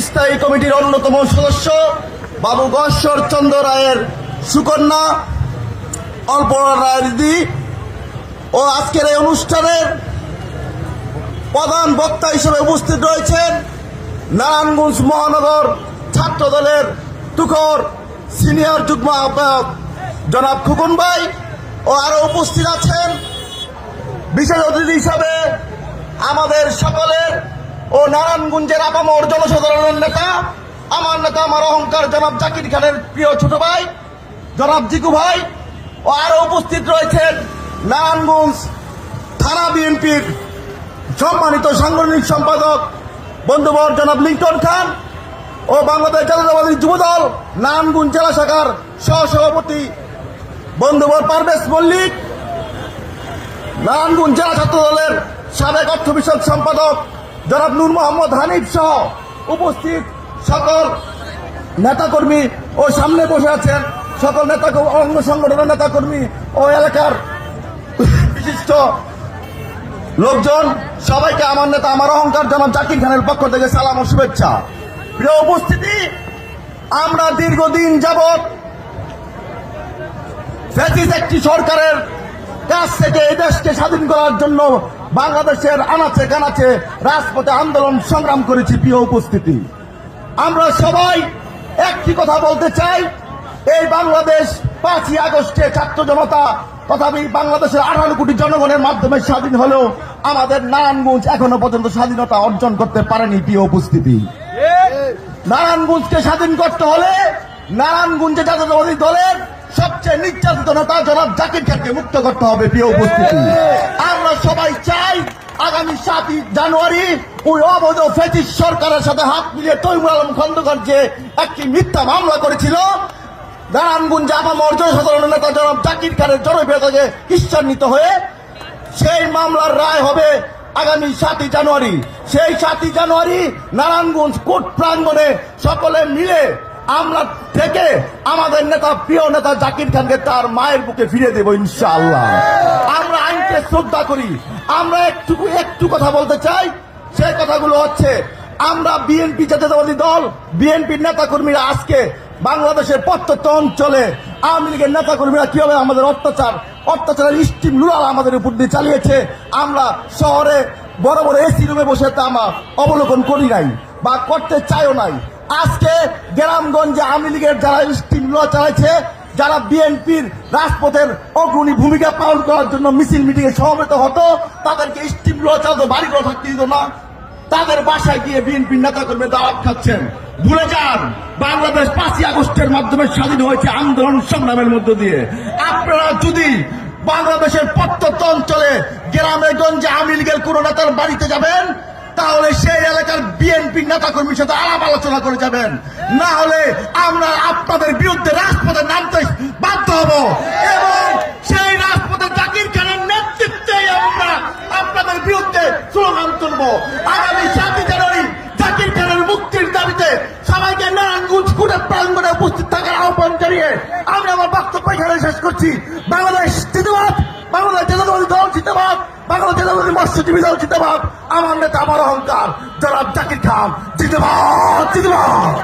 স্থায়ী কমিটির অন্যতম সদস্য বাবু গশ্বর চন্দ্র রায়ের সুকন্যা অল্পনা রায় দিদি ও আজকের এই অনুষ্ঠানের প্রধান বক্তা হিসেবে উপস্থিত রয়েছেন নারায়ণগঞ্জ মহানগর ছাত্র দলের তুখর সিনিয়র যুগ্ম আহ্বায়ক জনাব খোকন ভাই ও আরো উপস্থিত আছেন বিশেষ অতিথি হিসাবে আমাদের সকলের ও নারায়ণগঞ্জের আপামর জনসাধারণের নেতা আমার অহংকার জনাব জাকির খানের প্রিয় ছোট ভাই জনাব জিকু ভাই ও আরো উপস্থিত রয়েছেন নারায়ণগঞ্জ থানা বিএনপির সম্মানিত সাংগঠনিক সম্পাদক বন্ধুবর জনাব লিঙ্কন খান ও বাংলাদেশ জাতীয়তাবাদী যুবদল নারায়ণগঞ্জ জেলা শাখার সহসভাপতি বন্ধুবর পারভেজ মল্লিক, নারায়ণগঞ্জ জেলা ছাত্র দলের সাবেক অর্থ বিষয়ক সম্পাদক জনাব নূর মোহাম্মদ হানিফ সহ উপস্থিত সকল নেতাকর্মী ও সামনে বসে আছেন সকল নেতা অঙ্গ সংগঠনের নেতাকর্মী ও এলাকার বিশিষ্ট লোকজন, সবাইকে আমার নেতা আমার অহংকার জনাব জাকির খানের পক্ষ থেকে সালাম ও শুভেচ্ছা। প্রিয় উপস্থিতি, আমরা দীর্ঘদিন যাবৎ ফ্যাসিস্ট একটি সরকারের কাছ থেকে এই দেশকে স্বাধীন করার জন্য বাংলাদেশের আনাচে কানাচে রাজপথে আন্দোলন সংগ্রাম করেছি। প্রিয় উপস্থিতি, আমরা সবাই একটি কথা বলতে চাই, এই বাংলাদেশ 5ই আগস্টে ছাত্র জনতা তথা বাংলাদেশের 18 কোটি জনগণের মাধ্যমে স্বাধীন হলেও আমাদের নারায়ণগঞ্জ এখনো পর্যন্ত স্বাধীনতা অর্জন করতে পারেনি। প্রিয় উপস্থিতি, নারায়ণগঞ্জকে স্বাধীন করতে হলে নারায়ণগঞ্জে জাতীয়তাবাদী দলের সবচেয়ে নির্যাতিত নেতা জনাব জাকির খানকে মুক্ত করতে হবে। প্রিয় উপস্থিতি, আমরা সবাই চাই আগামী 7ই জানুয়ারি ওই অবৈধ ফ্যাসিস্ট সরকারের সাথে হাত মিলিয়ে তৈমুর আলম খন্দকার যে একটি মিথ্যা মামলা করেছিল নারায়ণগঞ্জে আপামর জনসাধারণের নেতা জনাব জাকির খানের জনপ্রিয়তাকে ঈশ্বান্বিত হয়ে সেই মামলার রায় হবে আগামী 7ই জানুয়ারি। সেই 7ই জানুয়ারি নারায়ণগঞ্জ কোর্ট প্রাঙ্গণে সকলে মিলে আমরা থেকে আমাদের নেতা প্রিয় নেতা জাকির খানকে তার মায়ের বুকে ফিরিয়ে দেব ইনশাআল্লাহ। আমরা আইনকে শ্রদ্ধা করি। আমরা একটু কথা বলতে চাই, সেই কথাগুলো হচ্ছে আমরা বিএনপি জাতীয়তাবাদী দল বিএনপির নেতাকর্মীরা আজকে বাংলাদেশের প্রত্যন্ত অঞ্চলে আওয়ামী লীগের নেতাকর্মীরা কিভাবে আমাদের অত্যাচারের স্টিম লুড়াল আমাদের উপর দিয়ে চালিয়েছে আমরা শহরে বড় বড় এসি রুমে বসে তা আমরা অবলোকন করি নাই বা করতে চাইও নাই। আজকে গ্রামগঞ্জে আওয়ামী লীগের যারা স্টিম লুড়া চালাইছে, যারা বিএনপির রাজপথের অগ্রণী ভূমিকা পালন করার জন্য মিছিল মিটিং এ সমবেত হতো, তাদেরকে স্টিম লুড়া চালাতো, বাড়িঘর থাকতে দিত না, তাদের বাসায় গিয়ে বিএনপির নেতাকর্মী দাওয়াত খাচ্ছেন। ভুলে যান বাংলাদেশ 5ই আগস্টের মাধ্যমে স্বাধীন হয়েছে আন্দোলন সংগ্রামের মধ্য দিয়ে। আপনারা যদি বাংলাদেশের প্রত্যন্ত অঞ্চলে গ্রামে গঞ্জে আওয়ামী লীগের কোন নেতার বাড়িতে যাবেন, তাহলে সেই এলাকার বিএনপির নেতাকর্মীর সাথে আলাপ আলোচনা করে যাবেন, না হলে আমরা আপনাদের বিরুদ্ধে রাজপথে নামতে বাধ্য হব এবং সেই রাজপথে জাকির খানের নেতৃত্বে আমরা আপনাদের বিরুদ্ধে স্লোগান তুলব। আগামী 7ই জানুয়ারি জাকির খানের মুক্তির দাবিতে সবাইকে নারায়ণগঞ্জ কোর্টের প্রাঙ্গণে উপস্থিত থাকার আহ্বান জানিয়ে আমি আমার বক্তব্য এখানে শেষ করছি। বাংলাদেশ জিন্দাবাদ, বাংলাদেশ জাতীয়তাবাদী দল জিন্দাবাদ, বাংলাদেশ জাতীয়তাবাদী মৎস্যজীবী দল জিন্দাবাদ, আমার নেতা আমার অহংকার জনাব জাকির খান জিন্দাবাদ জিন্দাবাদ।